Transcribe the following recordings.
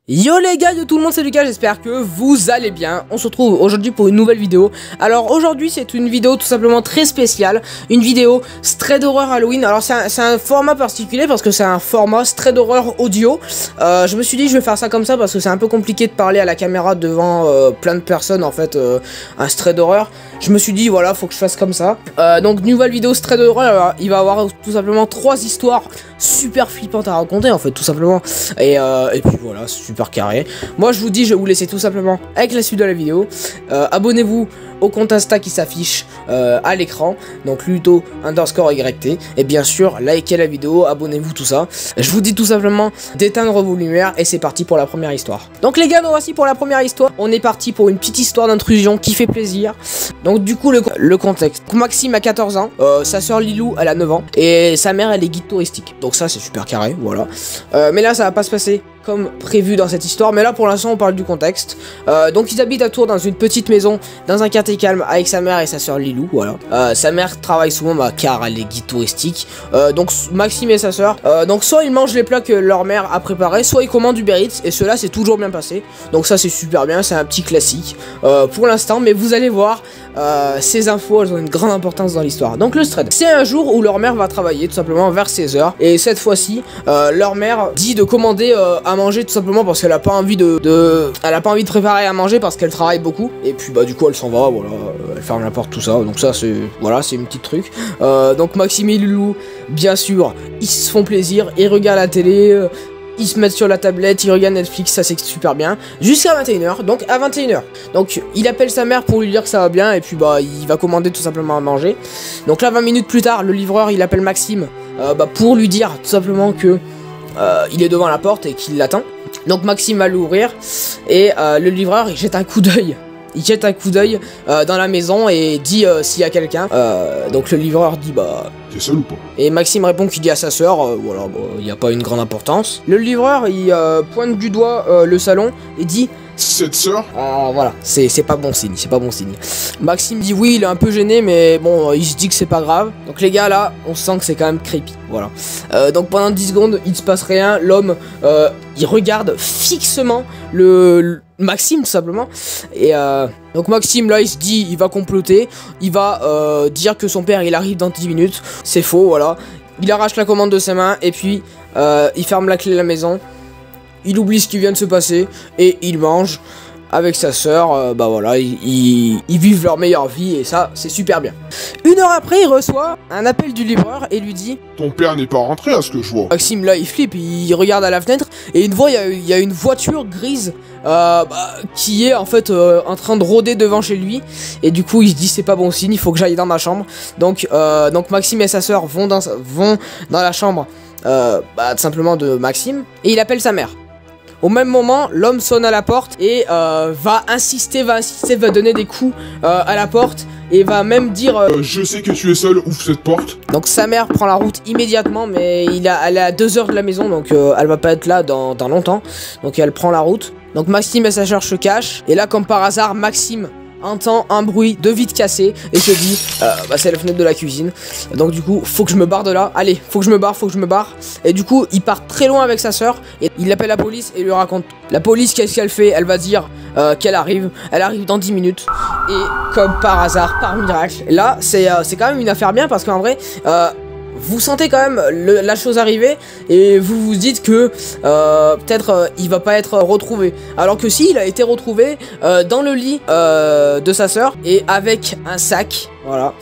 Yo les gars, yo tout le monde, c'est Lucas, j'espère que vous allez bien. On se retrouve aujourd'hui pour une nouvelle vidéo. Alors aujourd'hui c'est une vidéo tout simplement très spéciale. Une vidéo Stray d'horreur Halloween. Alors c'est un format particulier parce que c'est un format Stray d'horreur audio. Je me suis dit je vais faire ça comme ça parce que c'est un peu compliqué de parler à la caméra devant plein de personnes en fait. Un Stray d'horreur. Je me suis dit voilà, faut que je fasse comme ça. Donc nouvelle vidéo Stray d'horreur. Alors il va y avoir tout simplement 3 histoires super flippantes à raconter en fait tout simplement. Et puis voilà, super carré. Moi je vous dis, je vais vous laisser tout simplement avec la suite de la vidéo. Abonnez-vous au compte Insta qui s'affiche à l'écran, donc Luto_YT, et bien sûr likez la vidéo, abonnez-vous, tout ça. Je vous dis tout simplement d'éteindre vos lumières et c'est parti pour la première histoire. Donc les gars, nous voici pour la première histoire. On est parti pour une petite histoire d'intrusion qui fait plaisir. Donc du coup le contexte. Maxime a 14 ans, sa soeur Lilou elle a 9 ans et sa mère elle est guide touristique. Donc ça c'est super carré, voilà. Mais là ça va pas se passer comme prévu dans cette histoire, mais là pour l'instant on parle du contexte. Donc ils habitent à Tours dans une petite maison, dans un quartier calme avec sa mère et sa soeur Lilou, voilà. Sa mère travaille souvent car elle est guide touristique. Donc Maxime et sa soeur, donc soit ils mangent les plats que leur mère a préparés, soit ils commandent Uber Eats et cela c'est toujours bien passé. Donc ça c'est super bien, c'est un petit classique pour l'instant, mais vous allez voir, ces infos elles ont une grande importance dans l'histoire. Donc le Stray, c'est un jour où leur mère va travailler tout simplement vers 16h et cette fois-ci leur mère dit de commander à manger tout simplement parce qu'elle a pas envie elle a pas envie de préparer à manger parce qu'elle travaille beaucoup et puis bah du coup elle s'en va, voilà, elle ferme la porte, tout ça. Donc ça c'est voilà, c'est une petite truc. Donc Maxime et Lilou bien sûr ils se font plaisir, ils regardent la télé, ils se mettent sur la tablette, ils regardent Netflix, ça c'est super bien, jusqu'à 21h, donc à 21h. Donc il appelle sa mère pour lui dire que ça va bien, et puis bah il va commander tout simplement à manger. Donc là 20 minutes plus tard, le livreur il appelle Maxime pour lui dire tout simplement que il est devant la porte et qu'il l'attend. Donc Maxime va l'ouvrir, et le livreur il jette un coup d'œil. Il jette un coup d'œil dans la maison et dit s'il y a quelqu'un. Donc le livreur dit bah... T'es seul ou pas? Et Maxime répond qu'il dit à sa soeur, voilà, il n'y a pas une grande importance. Le livreur il pointe du doigt le salon et dit... Cette sœur? Voilà, c'est pas bon signe, c'est pas bon signe. Maxime dit oui, il est un peu gêné, mais bon, il se dit que c'est pas grave. Donc les gars là, on sent que c'est quand même creepy, voilà. Donc pendant 10 secondes, il se passe rien, l'homme, il regarde fixement le Maxime tout simplement. Et donc Maxime là, il se dit, il va comploter, il va dire que son père il arrive dans 10 minutes. C'est faux, voilà. Il arrache la commande de ses mains et puis il ferme la clé de la maison. Il oublie ce qui vient de se passer et il mange avec sa soeur. Bah voilà, ils vivent leur meilleure vie et ça, c'est super bien. Une heure après, il reçoit un appel du livreur et lui dit: Ton père n'est pas rentré à ce que je vois. Maxime là, il flippe, il regarde à la fenêtre et il voit, il y a une voiture grise qui est en fait en train de rôder devant chez lui. Et du coup, il se dit c'est pas bon signe, il faut que j'aille dans ma chambre. Donc Maxime et sa soeur vont dans la chambre tout simplement de Maxime et il appelle sa mère. Au même moment, l'homme sonne à la porte et va insister, va donner des coups à la porte et va même dire je sais que tu es seul, ouvre cette porte. Donc sa mère prend la route immédiatement, mais elle est à 2 heures de la maison, donc elle va pas être là dans longtemps. Donc elle prend la route. Donc Maxime et sa soeur se cachent et là comme par hasard, Maxime entend un bruit de vitre cassée et se dit c'est la fenêtre de la cuisine. Donc du coup faut que je me barre de là. Allez, faut que je me barre. Et du coup il part très loin avec sa soeur et il appelle la police et lui raconte. La police, qu'est-ce qu'elle fait? Elle va dire qu'elle arrive. Elle arrive dans 10 minutes. Et comme par hasard, par miracle, là c'est quand même une affaire bien parce qu'en vrai vous sentez quand même la chose arriver et vous vous dites que peut-être il va pas être retrouvé. Alors que si, il a été retrouvé dans le lit de sa soeur et avec un sac, voilà,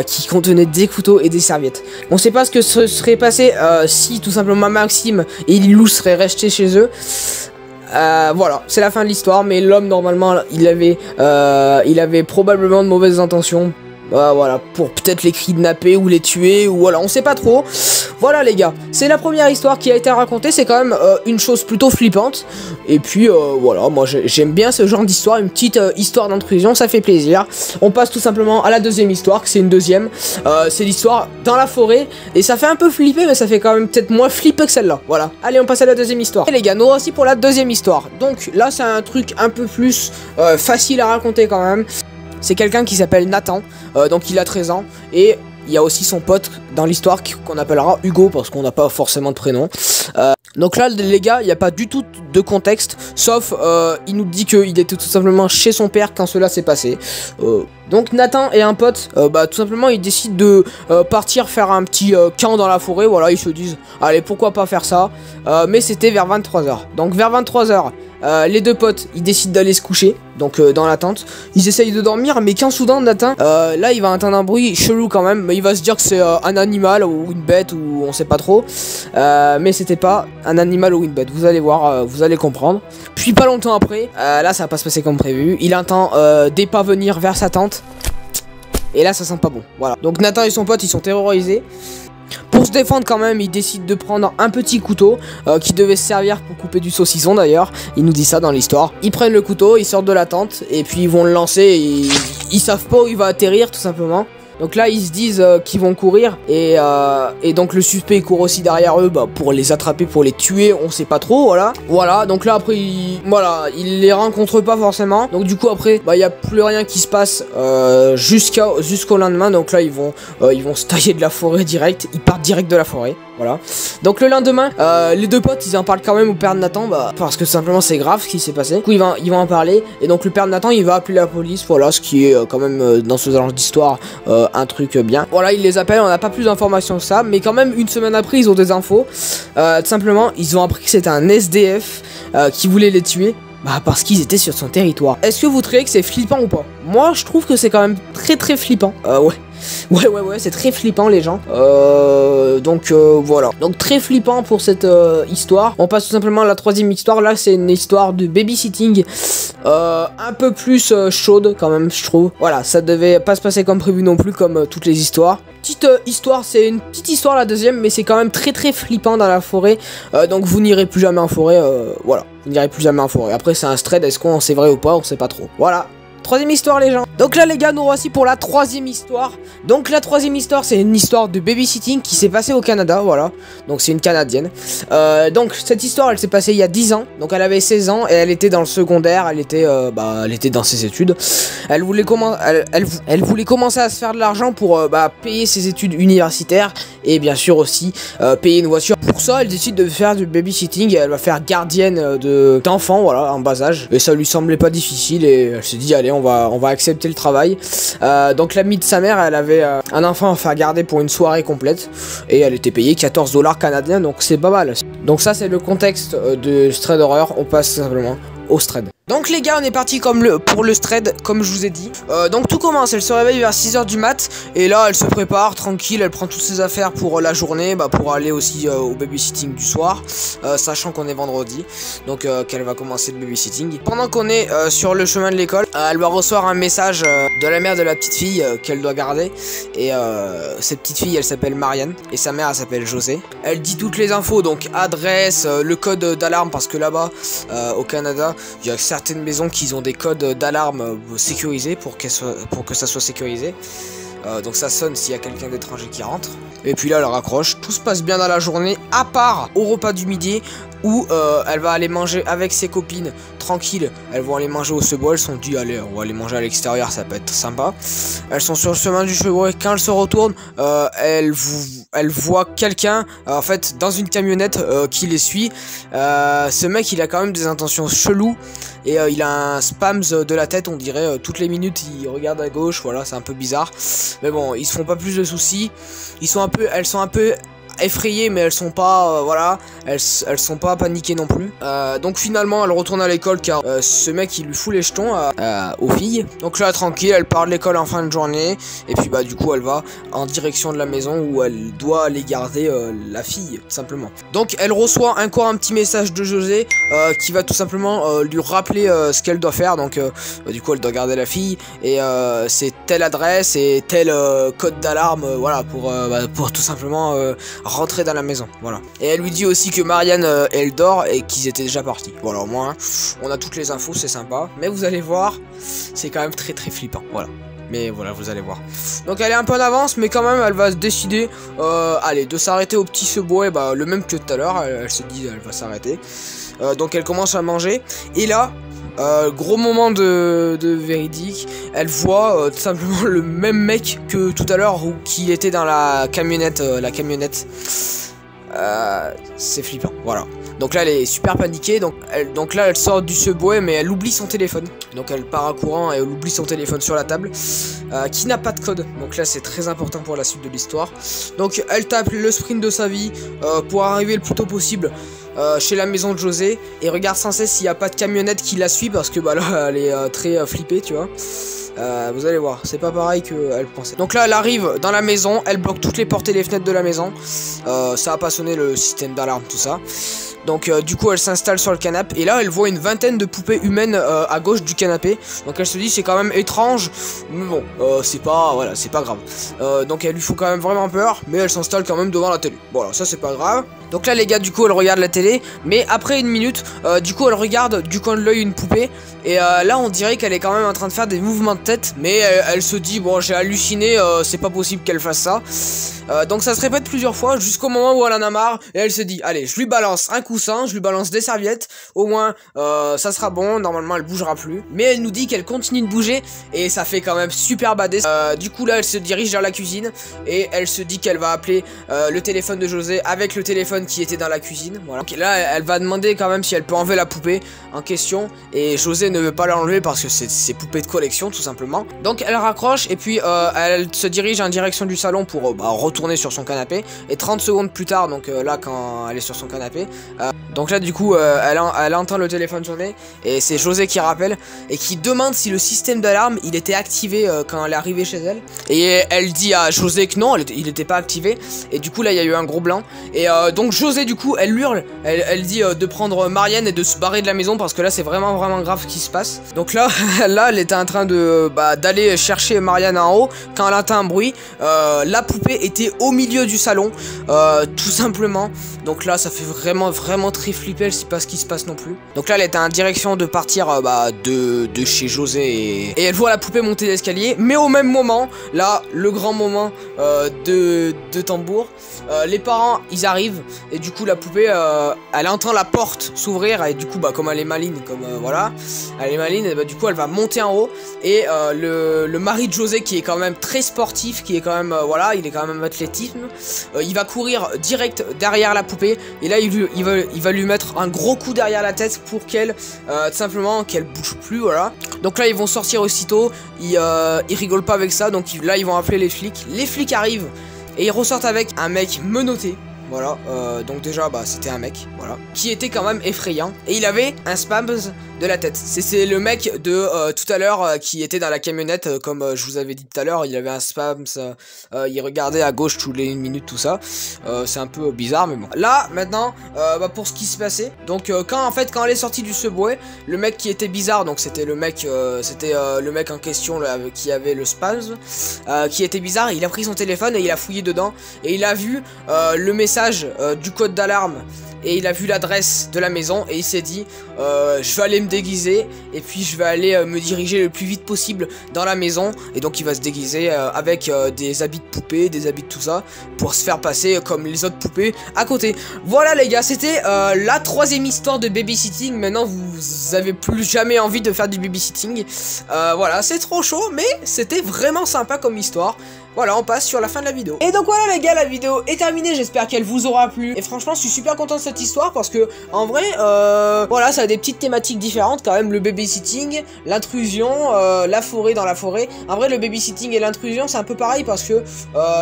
qui contenait des couteaux et des serviettes. On sait pas ce que se serait passé si tout simplement Maxime et Lilou seraient restés chez eux. Voilà, c'est la fin de l'histoire, mais l'homme normalement il avait probablement de mauvaises intentions. Voilà, pour peut-être les kidnapper ou les tuer, ou voilà, on sait pas trop. Voilà les gars, c'est la première histoire qui a été racontée, c'est quand même une chose plutôt flippante. Et puis voilà, moi j'aime bien ce genre d'histoire, une petite histoire d'intrusion, ça fait plaisir. On passe tout simplement à la deuxième histoire, que c'est une deuxième. C'est l'histoire dans la forêt, et ça fait un peu flipper, mais ça fait quand même peut-être moins flipper que celle-là. Voilà, allez on passe à la deuxième histoire. Et les gars, nous aussi pour la deuxième histoire. Donc là c'est un truc un peu plus facile à raconter quand même. C'est quelqu'un qui s'appelle Nathan, donc il a 13 ans, et il y a aussi son pote dans l'histoire qu'on appellera Hugo, parce qu'on n'a pas forcément de prénom. Donc là les gars, il n'y a pas du tout de contexte, sauf il nous dit qu'il était tout simplement chez son père quand cela s'est passé. Donc Nathan et un pote, tout simplement ils décident de partir faire un petit camp dans la forêt, voilà, ils se disent allez pourquoi pas faire ça, mais c'était vers 23 h. Donc vers 23 h, les deux potes ils décident d'aller se coucher, donc dans la tente, ils essayent de dormir, mais quand soudain Nathan, là il va entendre un bruit chelou quand même, mais il va se dire que c'est un animal ou une bête ou on sait pas trop, mais c'était pas un animal ou une bête, vous allez voir, vous allez comprendre. Puis pas longtemps après, là ça va pas se passer comme prévu, il entend des pas venir vers sa tente. Et là ça sent pas bon, voilà. Donc Nathan et son pote ils sont terrorisés. Pour se défendre quand même, ils décident de prendre un petit couteau qui devait se servir pour couper du saucisson d'ailleurs. Il nous dit ça dans l'histoire. Ils prennent le couteau, ils sortent de la tente et puis ils vont le lancer et ils savent pas où il va atterrir tout simplement. Donc là ils se disent qu'ils vont courir et donc le suspect il court aussi derrière eux pour les attraper, pour les tuer, on sait pas trop, voilà. Donc là après il les rencontre pas forcément, donc du coup après il y a plus rien qui se passe jusqu'au lendemain. Donc là ils vont se tailler de la forêt direct, ils partent direct de la forêt, voilà. Donc le lendemain les deux potes ils en parlent quand même au père de Nathan, parce que simplement c'est grave ce qui s'est passé. Du coup ils vont en parler et donc le père de Nathan il va appeler la police, voilà, ce qui est quand même dans ce genre d'histoire un truc bien. Voilà, ils les appellent, on n'a pas plus d'informations que ça, mais quand même une semaine après ils ont des infos. Tout simplement ils ont appris que c'était un SDF qui voulait les tuer. Parce qu'ils étaient sur son territoire. Est-ce que vous trouvez que c'est flippant ou pas? Moi je trouve que c'est quand même très flippant. Ouais, c'est très flippant les gens. Donc voilà. Donc très flippant pour cette histoire. On passe tout simplement à la troisième histoire. Là c'est une histoire de babysitting un peu plus chaude quand même je trouve. Voilà, ça devait pas se passer comme prévu non plus comme toutes les histoires. Petite histoire, c'est une petite histoire la deuxième, mais c'est quand même très flippant dans la forêt. Donc vous n'irez plus jamais en forêt, voilà. Vous n'irez plus jamais en forêt. Après c'est un thread, est-ce qu'on sait vrai ou pas, on sait pas trop. Voilà. Troisième histoire les gens. Donc là les gars nous voici pour la troisième histoire. Donc la troisième histoire c'est une histoire de babysitting qui s'est passée au Canada, voilà. Donc c'est une Canadienne. Donc cette histoire elle s'est passée il y a 10 ans. Donc elle avait 16 ans et elle était dans le secondaire, elle était dans ses études. Elle voulait commencer à se faire de l'argent pour payer ses études universitaires et bien sûr aussi payer une voiture. Pour ça elle décide de faire du babysitting et elle va faire gardienne d'enfants, voilà, en bas âge. Et ça lui semblait pas difficile et elle s'est dit allez on va accepter le travail. Donc l'amie de sa mère elle avait un enfant à faire garder pour une soirée complète et elle était payée 14 $ canadiens, donc c'est pas mal. Donc ça c'est le contexte de ce thread horreur. On passe simplement au thread. Donc les gars on est parti pour le thread comme je vous ai dit. Donc tout commence, elle se réveille vers 6 h du mat. Et là elle se prépare tranquille, elle prend toutes ses affaires pour la journée, pour aller aussi au babysitting du soir, sachant qu'on est vendredi. Donc qu'elle va commencer le babysitting. Pendant qu'on est sur le chemin de l'école, elle va recevoir un message de la mère de la petite fille qu'elle doit garder. Et cette petite fille elle s'appelle Marianne et sa mère elle s'appelle José. Elle dit toutes les infos, donc adresse, le code d'alarme, parce que là-bas au Canada il y a certaines maisons qui ont des codes d'alarme sécurisés pour que ça soit sécurisé. Donc ça sonne s'il y a quelqu'un d'étranger qui rentre. Et puis là elle raccroche. Tout se passe bien dans la journée, à part au repas du midi où elle va aller manger avec ses copines tranquille. Elles vont aller manger au Subway. Elles sont dit allez on va aller manger à l'extérieur, ça peut être sympa. Elles sont sur le chemin du Subway. Quand elles se retournent, elles voient quelqu'un en fait dans une camionnette qui les suit. Ce mec il a quand même des intentions cheloues. Et il a un spams de la tête, on dirait toutes les minutes il regarde à gauche, voilà, c'est un peu bizarre. Mais bon, ils se font pas plus de soucis. Elles sont un peu effrayées, mais elles sont pas elles sont pas paniquées non plus. Donc finalement elle retourne à l'école car ce mec il lui fout les jetons aux filles. Donc là tranquille elle part de l'école en fin de journée. Et puis du coup elle va en direction de la maison où elle doit aller garder la fille tout simplement. Donc elle reçoit encore un petit message de José qui va tout simplement lui rappeler ce qu'elle doit faire. Donc du coup elle doit garder la fille et c'est telle adresse et tel code d'alarme, voilà, pour tout simplement rentrer dans la maison, voilà. Et elle lui dit aussi que Marianne elle dort et qu'ils étaient déjà partis. Voilà, au moins on a toutes les infos, c'est sympa. Mais vous allez voir, c'est quand même très flippant, voilà. Mais voilà, vous allez voir. Donc elle est un peu en avance, mais quand même elle va se décider allez, de s'arrêter au petit Subway, le même que tout à l'heure. Elle se dit elle va s'arrêter. Donc elle commence à manger. Et là gros moment de véridique, elle voit tout simplement le même mec que tout à l'heure qui était dans la camionnette. C'est flippant, voilà. Donc là elle est super paniquée, donc là elle sort du subway mais elle oublie son téléphone. Donc elle part à courant et elle oublie son téléphone sur la table, qui n'a pas de code. Donc là c'est très important pour la suite de l'histoire. Donc elle tape le sprint de sa vie pour arriver le plus tôt possible chez la maison de José, et regarde sans cesse s'il n'y a pas de camionnette qui la suit, parce que bah là elle est très flippée, tu vois. Vous allez voir, c'est pas pareil qu'elle pensait. Donc là elle arrive dans la maison, elle bloque toutes les portes et les fenêtres de la maison. Ça a pas sonné le système d'alarme, tout ça. Donc du coup elle s'installe sur le canapé, et là elle voit une vingtaine de poupées humaines à gauche du canapé. Donc elle se dit c'est quand même étrange, mais bon c'est pas, voilà, c'est pas grave. Donc elle lui faut quand même vraiment peur, mais elle s'installe quand même devant la télé. Voilà, ça c'est pas grave. Donc là les gars du coup elle regarde la télé, mais après une minute du coup elle regarde du coin de l'œil une poupée, et là on dirait qu'elle est quand même en train de faire des mouvements de tête, mais elle se dit bon j'ai halluciné, c'est pas possible qu'elle fasse ça. Donc ça se répète plusieurs fois jusqu'au moment où elle en a marre, et elle se dit allez je lui balance un coussin, je lui balance des serviettes, au moins ça sera bon, normalement elle bougera plus. Mais elle nous dit qu'elle continue de bouger, et ça fait quand même super badé. Du coup là elle se dirige vers la cuisine, et elle se dit qu'elle va appeler le téléphone de José avec le téléphone qui était dans la cuisine. Voilà. Donc là elle va demander quand même si elle peut enlever la poupée en question, et José ne veut pas l'enlever parce que c'est ses poupées de collection tout simplement. Donc elle raccroche, et puis elle se dirige en direction du salon pour retourner sur son canapé, et 30 secondes plus tard, donc là quand elle est sur son canapé, donc là du coup elle entend le téléphone sonner, et c'est José qui rappelle et qui demande si le système d'alarme il était activé quand elle est arrivée chez elle, et elle dit à José que non, il était pas activé, et du coup là il y a eu un gros blanc, et donc José du coup elle hurle, elle dit de prendre Marianne et de se barrer de la maison parce que là c'est vraiment grave ce qui se passe. Donc là elle était en train de d'aller chercher Marianne en haut quand elle entend un bruit. La poupée était au milieu du salon, tout simplement. Donc là ça fait vraiment très flippé, elle sait pas ce qui se passe non plus. Donc là elle était en direction de partir de chez José, et elle voit la poupée monter l'escalier, mais au même moment, là le grand moment de tambour, les parents ils arrivent, et du coup la poupée elle entend la porte s'ouvrir, et du coup comme elle est maline, comme voilà, elle est maline, et du coup elle va monter en haut, et le mari de José qui est quand même très sportif, qui est quand même voilà, il est quand même athlétisme, il va courir direct derrière la poupée, et là il va lui mettre un gros coup derrière la tête pour qu'elle tout simplement qu'elle bouge plus, voilà. Donc là ils vont sortir aussitôt, ils rigolent pas avec ça, donc là ils vont appeler les flics arrivent, et ils ressortent avec un mec menotté. Voilà, donc déjà c'était un mec, voilà, qui était quand même effrayant, et il avait un spams de la tête. C'est le mec de tout à l'heure qui était dans la camionnette, comme je vous avais dit tout à l'heure, il avait un spams, il regardait à gauche tous les 1 minute, tout ça. C'est un peu bizarre, mais bon. Là, maintenant, pour ce qui se passait, donc quand elle est sortie du subway, le mec qui était bizarre, donc c'était le mec en question là, qui avait le spams, qui était bizarre, il a pris son téléphone et il a fouillé dedans, et il a vu le message du code d'alarme, et il a vu l'adresse de la maison, et il s'est dit je vais aller me déguiser, et puis je vais aller me diriger le plus vite possible dans la maison, et donc il va se déguiser avec des habits de poupée, des habits de tout ça, pour se faire passer comme les autres poupées à côté. Voilà les gars, c'était la 3e histoire de babysitting. Maintenant vous avez plus jamais envie de faire du babysitting, voilà, c'est trop chaud, mais c'était vraiment sympa comme histoire. Voilà, on passe sur la fin de la vidéo. Et donc voilà les gars, la vidéo est terminée, j'espère qu'elle vous aura plu. Et franchement, je suis super content de cette histoire parce que, en vrai, voilà, ça a des petites thématiques différentes quand même. Le babysitting, l'intrusion, la forêt dans la forêt. En vrai, le babysitting et l'intrusion, c'est un peu pareil parce que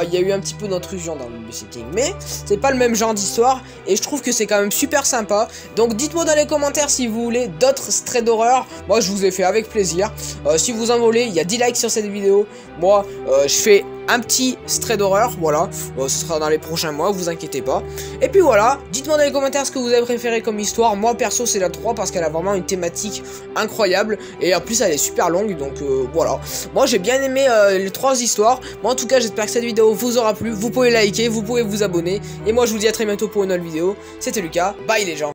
il y a eu un petit peu d'intrusion dans le babysitting. Mais c'est pas le même genre d'histoire, et je trouve que c'est quand même super sympa. Donc dites-moi dans les commentaires si vous voulez d'autres strays d'horreur. Moi, je vous ai fait avec plaisir. Si vous en voulez, il y a 10 likes sur cette vidéo. Moi, je fais un petit stray d'horreur, voilà, ce sera dans les prochains mois, vous inquiétez pas. Et puis voilà, dites-moi dans les commentaires ce que vous avez préféré comme histoire. Moi perso c'est la 3 parce qu'elle a vraiment une thématique incroyable, et en plus elle est super longue, donc voilà. Moi j'ai bien aimé les 3 histoires. Moi en tout cas j'espère que cette vidéo vous aura plu. Vous pouvez liker, vous pouvez vous abonner, et moi je vous dis à très bientôt pour une autre vidéo. C'était Lucas, bye les gens.